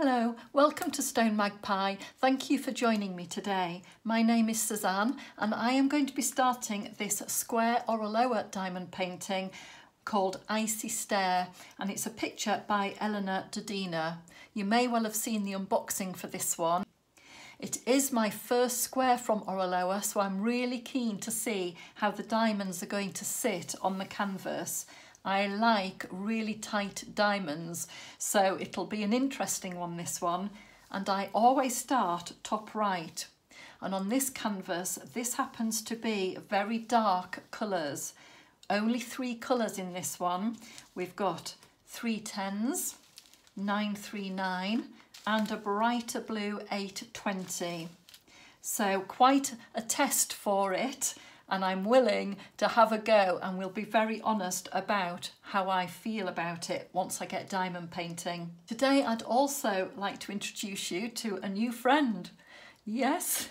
Hello, welcome to StoneMagpie. Thank you for joining me today. My name is Suzanne and I am going to be starting this square Oraloa diamond painting called Icy Stare, and it's a picture by Eleanor Dodina. You may well have seen the unboxing for this one. It is my first square from Oraloa, so I'm really keen to see how the diamonds are going to sit on the canvas. I like really tight diamonds, so it'll be an interesting one, this one. And I always start top right. And on this canvas, this happens to be very dark colours. Only 3 colours in this one. We've got 310s, 939 and a brighter blue 820. So quite a test for it. And I'm willing to have a go, and we'll be very honest about how I feel about it once I get diamond painting. Today I'd also like to introduce you to a new friend. Yes,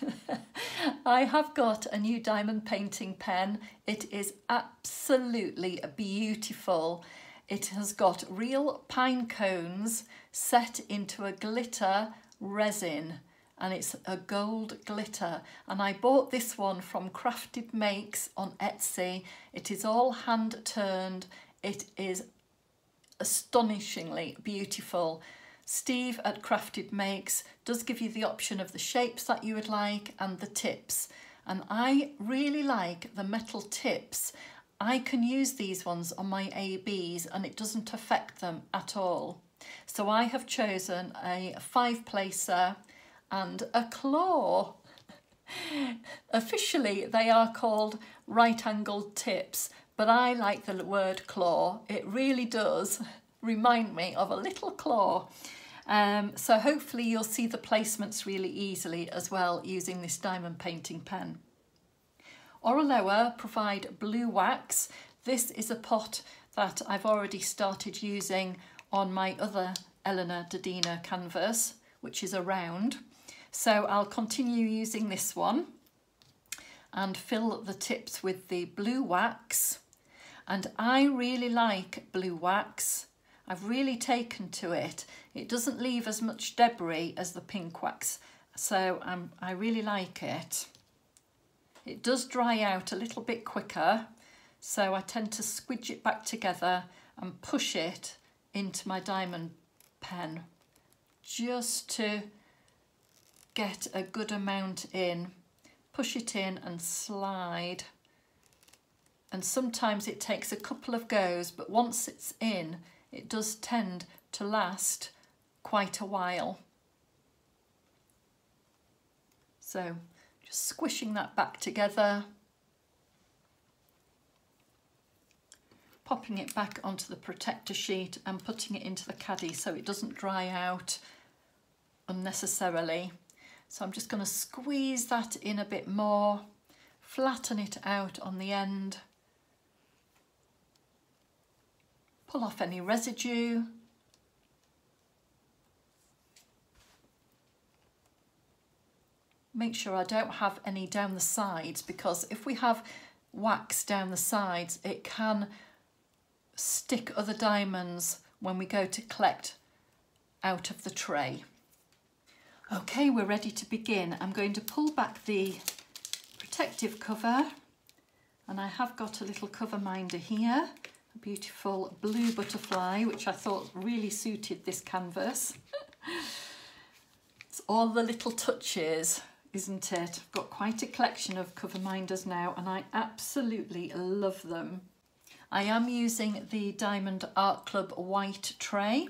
I have got a new diamond painting pen. It is absolutely beautiful. It has got real pine cones set into a glitter resin, and it's a gold glitter, and I bought this one from Crafted Makes on Etsy. It is all hand turned. It is astonishingly beautiful. Steve at Crafted Makes does give you the option of the shapes that you would like and the tips, and I really like the metal tips. I can use these ones on my ABs and it doesn't affect them at all. So I have chosen a 5-placer and a claw. Officially they are called right-angled tips, but I like the word claw. It really does remind me of a little claw. So hopefully you'll see the placements really easily as well using this diamond painting pen. Oraloa provide blue wax. This is a pot that I've already started using on my other Eleanor Dodina canvas, which is a round. So I'll continue using this one and fill the tips with the blue wax. And I really like blue wax. I've really taken to it. It doesn't leave as much debris as the pink wax, so I really like it. It does dry out a little bit quicker, so I tend to squidge it back together and push it into my diamond pen just to get a good amount in. Push it in and slide, and sometimes it takes a couple of goes, but once it's in it does tend to last quite a while. So just squishing that back together, popping it back onto the protector sheet and putting it into the caddy so it doesn't dry out unnecessarily. So I'm just going to squeeze that in a bit more, flatten it out on the end, pull off any residue. Make sure I don't have any down the sides, because if we have wax down the sides it can stick other diamonds when we go to collect out of the tray. Okay, we're ready to begin. I'm going to pull back the protective cover, and I have got a little cover minder here, a beautiful blue butterfly, which I thought really suited this canvas. It's all the little touches, isn't it? I've got quite a collection of cover minders now and I absolutely love them. I am using the Diamond Art Club white tray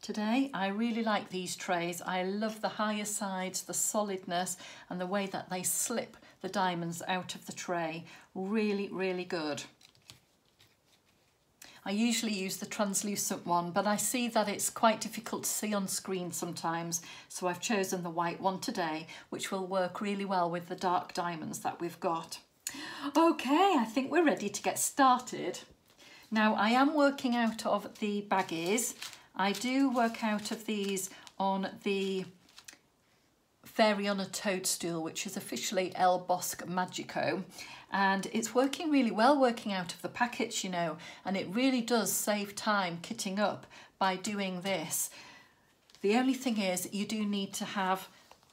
today. I really like these trays. I love the higher sides, the solidness and the way that they slip the diamonds out of the tray. Really, really good. I usually use the translucent one, but I see that it's quite difficult to see on screen sometimes, so I've chosen the white one today, which will work really well with the dark diamonds that we've got. Okay, I think we're ready to get started. Now I am working out of the baggies. I do work out of these on the Fairy on a Toadstool, which is officially El Bosque Magico, and it's working really well working out of the packets, you know, and it really does save time kitting up by doing this. The only thing is you do need to have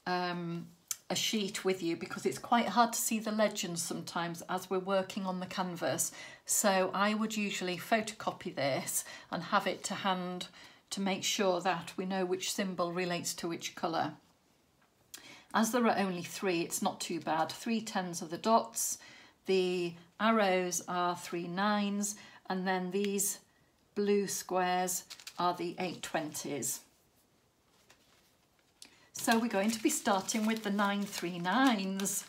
a sheet with you because it's quite hard to see the legends sometimes as we're working on the canvas. So I would usually photocopy this and have it to hand to make sure that we know which symbol relates to which colour. As there are only 3, it's not too bad. 3 10s are the dots, the arrows are 3 9s, and then these blue squares are the 8 20s. So we're going to be starting with the 9 3 9s.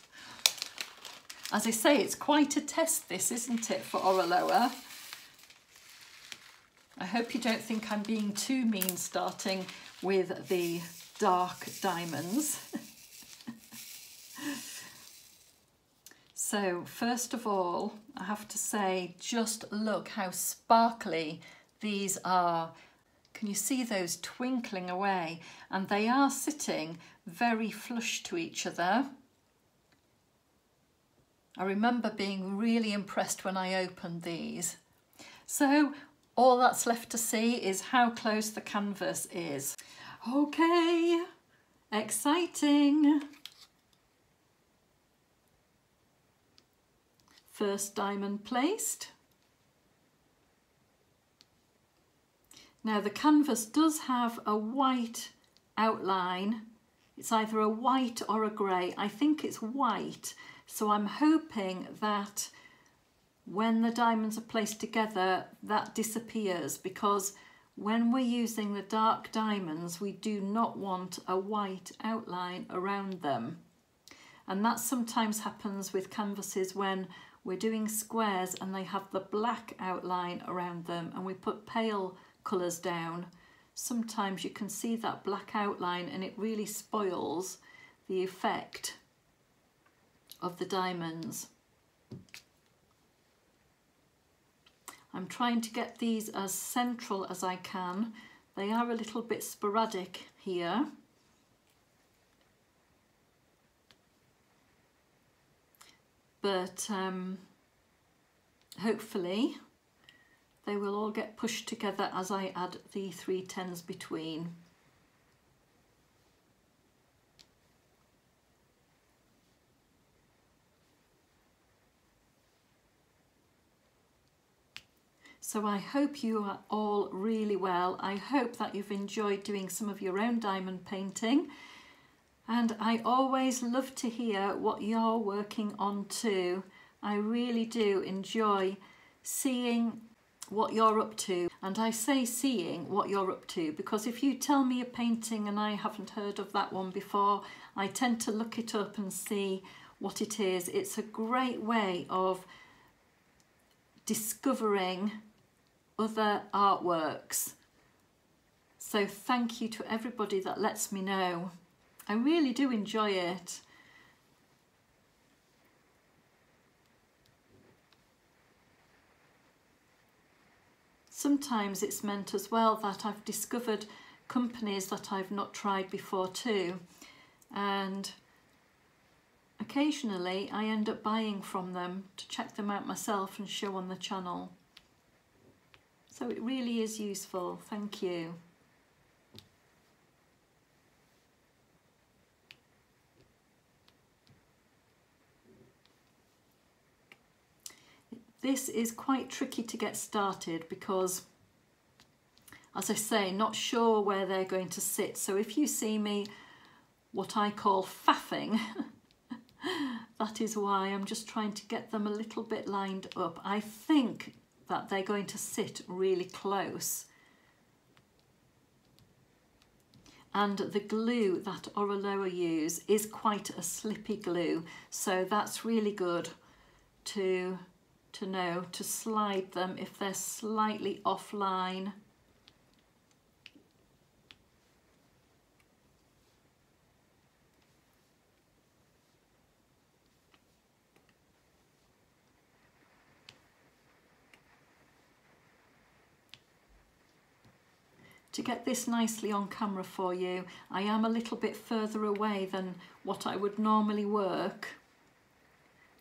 As I say, it's quite a test this, isn't it, for Oraloa? I hope you don't think I'm being too mean starting with the dark diamonds. So first of all, I have to say, just look how sparkly these are. Can you see those twinkling away? And they are sitting very flush to each other. I remember being really impressed when I opened these. So all that's left to see is how close the canvas is. Okay, exciting. First diamond placed. Now the canvas does have a white outline. It's either a white or a grey. I think it's white. So I'm hoping that when the diamonds are placed together, that disappears, because when we're using the dark diamonds, we do not want a white outline around them. And that sometimes happens with canvases when we're doing squares and they have the black outline around them and we put pale colours down. Sometimes you can see that black outline and it really spoils the effect of the diamonds. I'm trying to get these as central as I can. They are a little bit sporadic here. But hopefully they will all get pushed together as I add the 3 10s between. So I hope you are all really well. I hope that you've enjoyed doing some of your own diamond painting. And I always love to hear what you're working on too. I really do enjoy seeing what you're up to. And I say seeing what you're up to because if you tell me a painting and I haven't heard of that one before, I tend to look it up and see what it is. It's a great way of discovering other artworks. So thank you to everybody that lets me know. I really do enjoy it. Sometimes it's meant as well that I've discovered companies that I've not tried before too, and occasionally I end up buying from them to check them out myself and show on the channel. So it really is useful. Thank you. This is quite tricky to get started because, as I say, not sure where they're going to sit. So if you see me what I call faffing, that is why. I'm just trying to get them a little bit lined up. I think that they're going to sit really close. And the glue that Oraloa use is quite a slippy glue, so that's really good to know to slide them if they're slightly offline. To get this nicely on camera for you, I am a little bit further away than what I would normally work.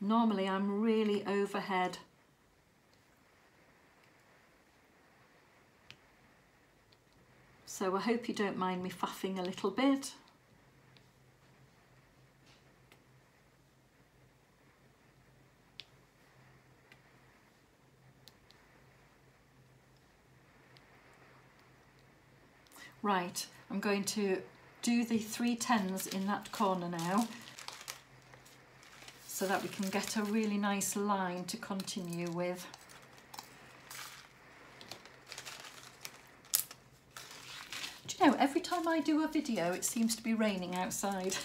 Normally I'm really overhead. So I hope you don't mind me faffing a little bit. Right, I'm going to do the 3 10s in that corner now, so that we can get a really nice line to continue with. Do you know, every time I do a video it seems to be raining outside.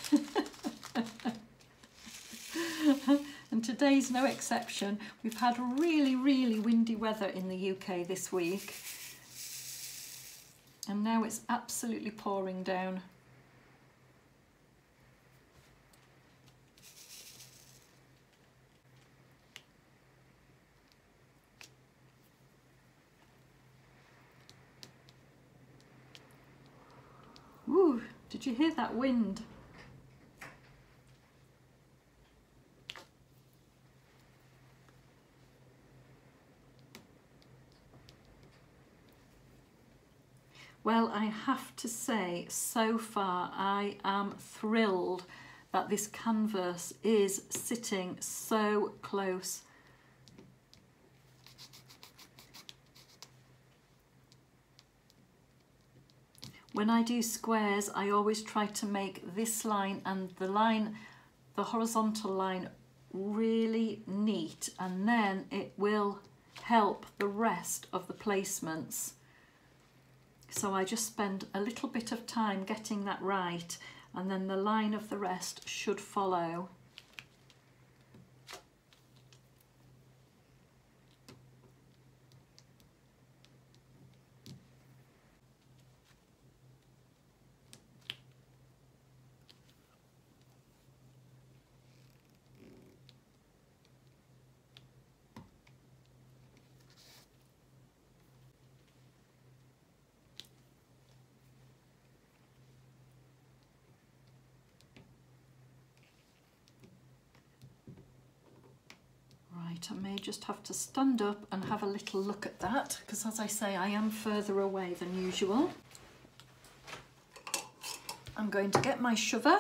And today's no exception. We've had really, really windy weather in the UK this week. And now it's absolutely pouring down. Woo, did you hear that wind? Well, I have to say, so far I am thrilled that this canvas is sitting so close. When I do squares, I always try to make this line and the horizontal line really neat, and then it will help the rest of the placements. So I just spend a little bit of time getting that right, and then the line of the rest should follow. I may just have to stand up and have a little look at that, because as I say, I am further away than usual. I'm going to get my shover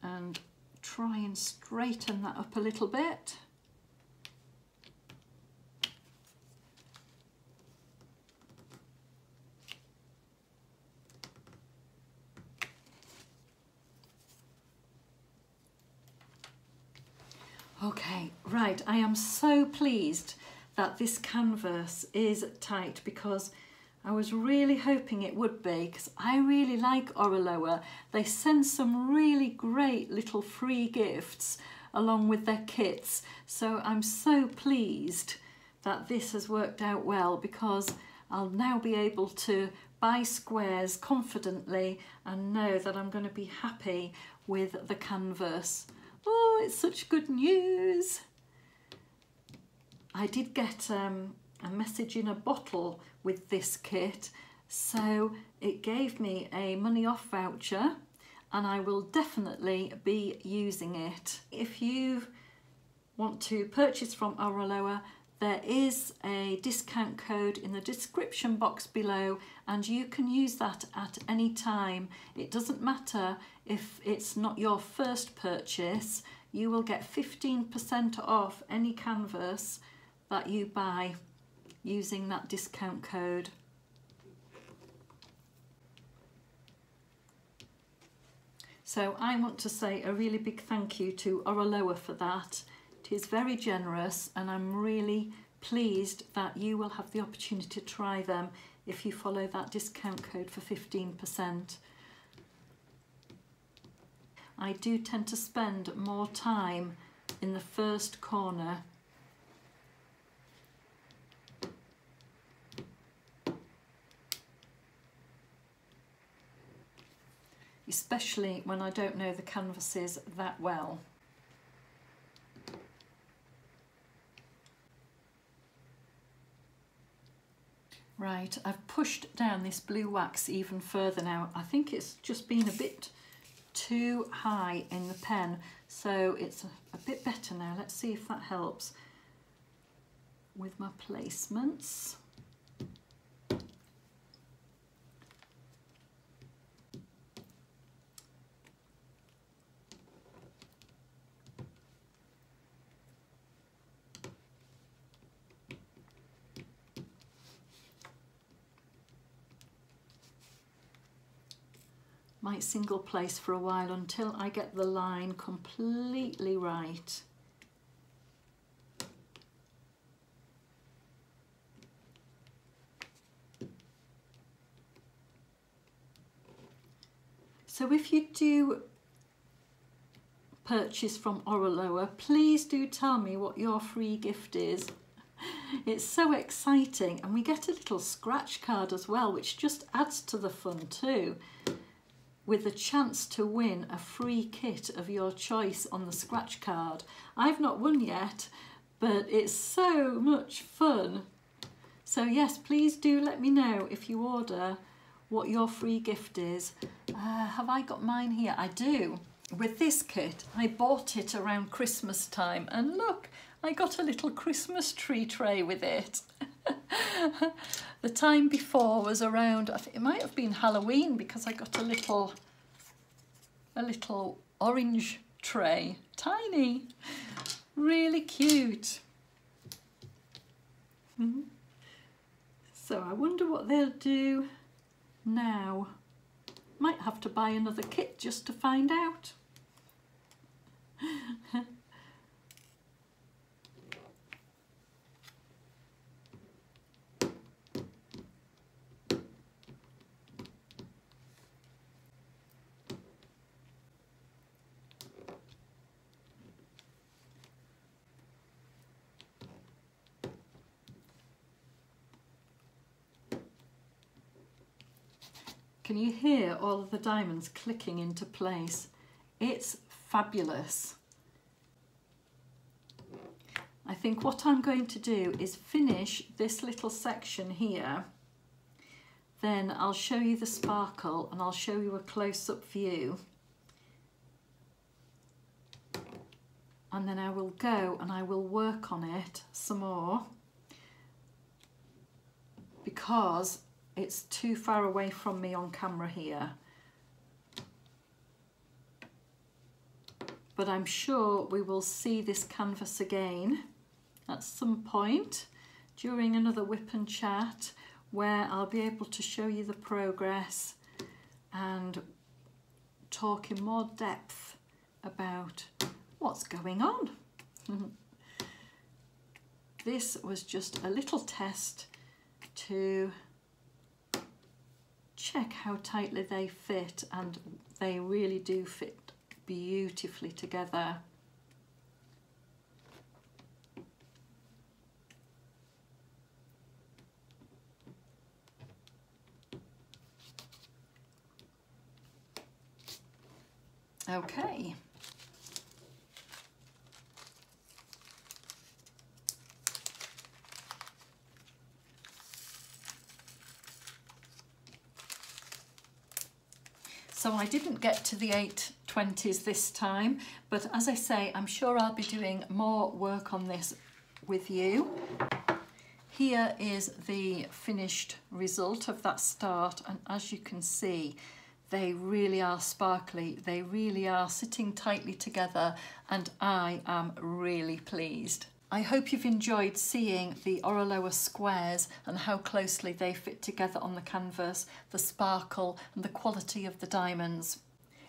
and try and straighten that up a little bit. Okay, right, I am so pleased that this canvas is tight, because I was really hoping it would be, because I really like Oraloa. They send some really great little free gifts along with their kits, so I'm so pleased that this has worked out well, because I'll now be able to buy squares confidently and know that I'm going to be happy with the canvas. Oh, it's such good news. I did get a message in a bottle with this kit, so it gave me a money off voucher, and I will definitely be using it. If you want to purchase from Oraloa, there is a discount code in the description box below, and you can use that at any time. It doesn't matter if it's not your first purchase, you will get 15% off any canvas that you buy using that discount code. So I want to say a really big thank you to Oraloa for that. It is very generous, and I'm really pleased that you will have the opportunity to try them if you follow that discount code for 15%. I do tend to spend more time in the first corner. Especially when I don't know the canvases that well. Right, I've pushed down this blue wax even further now. I think it's just been a bit too high in the pen, so it's a bit better now. Let's see if that helps with my placements. my single place for a while until I get the line completely right. So if you do purchase from Oraloa, please do tell me what your free gift is. It's so exciting, and we get a little scratch card as well, which just adds to the fun too, with the chance to win a free kit of your choice on the scratch card. I've not won yet, but it's so much fun. So yes, please do let me know if you order what your free gift is. Have I got mine here? I do. With this kit, I bought it around Christmas time, and look, I got a little Christmas tree tray with it. The time before was around, I think it might have been Halloween, because I got a little orange tray, tiny, really cute. So I wonder what they'll do now. Might have to buy another kit just to find out. Can you hear all of the diamonds clicking into place? It's fabulous. I think what I'm going to do is finish this little section here, then I'll show you the sparkle and I'll show you a close-up view, and then I will go and I will work on it some more, because it's too far away from me on camera here. But I'm sure we will see this canvas again at some point during another whip and chat, where I'll be able to show you the progress and talk in more depth about what's going on. This was just a little test to check how tightly they fit, and they really do fit beautifully together. Okay. So I didn't get to the 820s this time, but as I say, I'm sure I'll be doing more work on this with you. Here is the finished result of that start, and as you can see, they really are sparkly, they really are sitting tightly together, and I am really pleased. I hope you've enjoyed seeing the Oraloa squares and how closely they fit together on the canvas, the sparkle and the quality of the diamonds.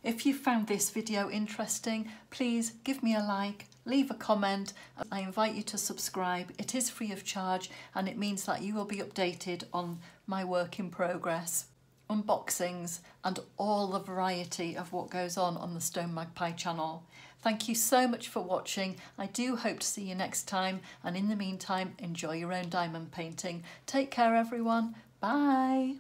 If you found this video interesting, please give me a like, leave a comment. I invite you to subscribe. It is free of charge, and it means that you will be updated on my work in progress, unboxings and all the variety of what goes on the StoneMagpie channel. Thank you so much for watching. I do hope to see you next time, and in the meantime, enjoy your own diamond painting. Take care everyone. Bye.